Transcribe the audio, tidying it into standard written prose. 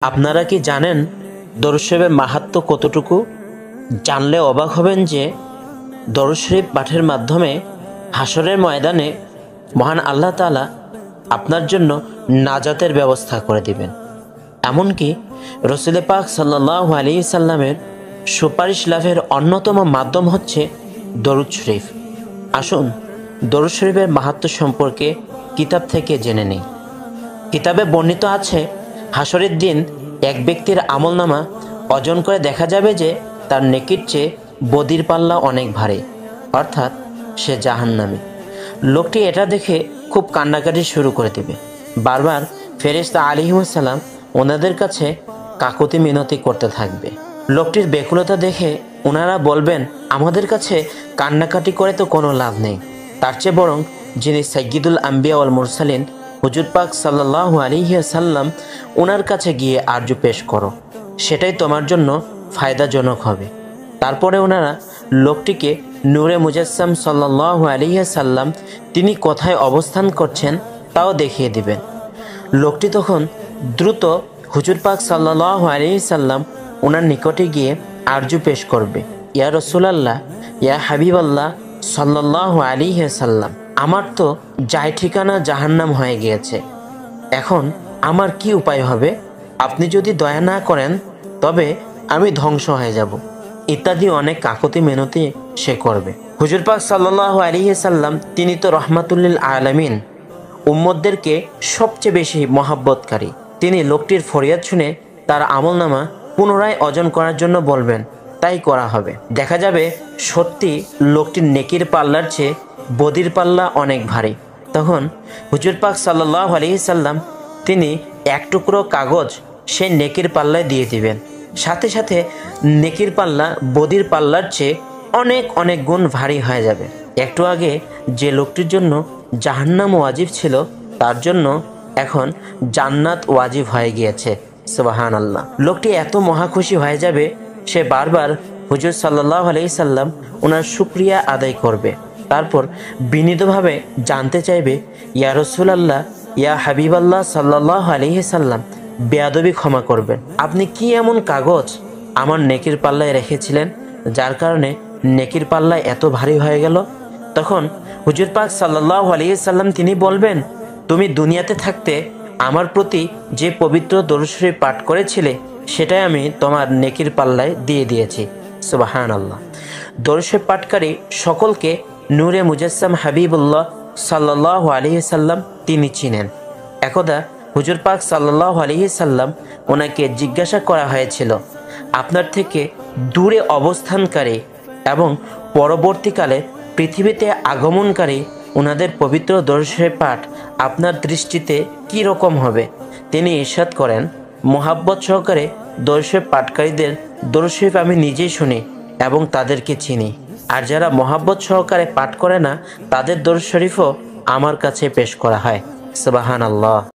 আপনারা কি জানেন দরুদ শরীফের মাহাত্ম্য কতটুকু? জানলে অবাক হবেন যে দরুদ শরীফ পাঠের মাধ্যমে হাসরের ময়দানে মহান আল্লাহ তাআলা আপনার জন্য নাজাতের ব্যবস্থা করে দিবেন। এমনকি রাসূল পাক সাল্লাল্লাহু আলাইহি সাল্লামের সুপারিশ লাভের অন্যতম মাধ্যম হচ্ছে দরুদ শরীফ। আসুন দরুদ শরীফের মাহাত্ম্য সম্পর্কে কিতাব থেকে জেনে নিই। কিতাবে বর্ণিত আছে, হাসরের দিন এক ব্যক্তির আমলনামা ওজন করে দেখা যাবে যে তার নেকির চেয়ে বদির পাল্লা অনেক ভারী, অর্থাৎ সে জাহান্নামী। লোকটি এটা দেখে খুব কান্নাকাটি শুরু করে দেবে। বারবার ফেরেশতা আলাইহিস সালাম ওনাদের কাছে কাকুতি মিনতি করতে থাকবে। লোকটির বেকুলতা দেখে ওনারা বলবেন, আমাদের কাছে কান্নাকাটি করে তো কোনো লাভ নেই, তার চেয়ে বরং যিনি সাইয়্যিদুল আম্বিয়া ওয়াল মুরসালিন হুজুর পাক সাল্লাল্লাহু আলাইহি সাল্লাম ওনার কাছে গিয়ে আরজু পেশ করো, সেটাই তোমার জন্য ফায়দাজনক হবে। তারপরে ওনারা লোকটিকে নূরে মুজাসসাম সাল্লাল্লাহু আলাইহি সাল্লাম তিনি কোথায় অবস্থান করছেন তাও দেখিয়ে দিবেন। লোকটি তখন দ্রুত হুজুর পাক সাল্লাল্লাহু আলাইহি সাল্লাম ওনার নিকটে গিয়ে আরজু পেশ করবে, ইয়া রাসূলুল্লাহ, ইয়া হাবিবাল্লাহ সাল্লাল্লাহু আলাইহি সাল্লাম, আমার তো যায় ঠিকানা জাহান্নাম হয়ে গিয়েছে, এখন আমার কি উপায় হবে? আপনি যদি দয়া না করেন তবে আমি ধ্বংস হয়ে যাব, ইত্যাদি অনেক কাকুতি মিনতি সে করবে। হুজুর পাক সাল্লাল্লাহু আলাইহি সাল্লাম তিনি তো রহমাতুল্লিল আলামিন, উম্মতদেরকে সবচেয়ে বেশি মহাব্বতকারী। তিনি লোকটির ফরিয়াদ শুনে তার আমলনামা পুনরায় ওজন করার জন্য বলবেন, তাই করা হবে। দেখা যাবে সত্যি লোকটির নেকির পাল্লার চেয়ে বদির পাল্লা অনেক ভারী। তখন হুজুর পাক সাল্লাল্লাহু আলাইহি সাল্লাম তিনি এক টুকরো কাগজ সেই নেকির পাল্লায় দিয়ে দিবেন। সাথে সাথে নেকির পাল্লা বদির পাল্লার চেয়ে অনেক অনেক গুণ ভারী হয়ে যাবে। একটু আগে যে লোকটির জন্য জাহান্নাম ওয়াজিব ছিল তার জন্য এখন জান্নাত ওয়াজিব হয়ে গিয়েছে। সুবহানাল্লাহ। লোকটি এত মহা খুশি হয়ে যাবে, সে বারবার হুজুর সাল্লাল্লাহু আলাইহি সাল্লাম ওনার শুকরিয়া আদায় করবে। তারপর বিনীতভাবে জানতে চাইবে, ইয়া রাসূলুল্লাহ, ইয়া হাবিবাল্লাহ সাল্লাল্লাহু আলাইহি সাল্লাম, বেয়াদবি ক্ষমা করবেন, আপনি কি এমন কাগজ আমার নেকির পাল্লায় রেখেছিলেন যার কারণে নেকির পাল্লায় এত ভারী হয়ে গেল? তখন হুজুর পাক সাল্লাল্লাহু আলাইহি সাল্লাম তিনি বলবেন, তুমি দুনিয়াতে থাকতে আমার প্রতি যে পবিত্র দরুদ শরীফ পাঠ করেছিলে সেটাই আমি তোমার নেকির পাল্লায় দিয়ে দিয়েছি। সুবহানাল্লাহ। দরুদ শরীফ পাঠকারী সকলকে নূরে মুজাসসাম হাবিবুল্লাহ সাল্লাল্লাহু আলাইহি সাল্লাম তিনি চিনেন। একদা হুজুর পাক সাল্লাল্লাহু আলাইহি সাল্লাম ওনাকে জিজ্ঞাসা করা হয়েছিল, আপনার থেকে দূরে অবস্থানকারী এবং পরবর্তীকালে পৃথিবীতে আগমনকারী ওনাদের পবিত্র দরুদ শরীফ পাঠ আপনার দৃষ্টিতে কি রকম হবে? তিনি ইরশাদ করেন, মোহাব্বত সহকারে দরুদ শরীফ পাঠকারীদের দরুদ শরীফ আমি নিজেই শুনি এবং তাদেরকে চিনি, আর যারা মোহাব্বত সহকারে পাঠ করে না তাদের দরুদ শরীফও আমার কাছে পেশ করা হয়। সুবহানাল্লাহ।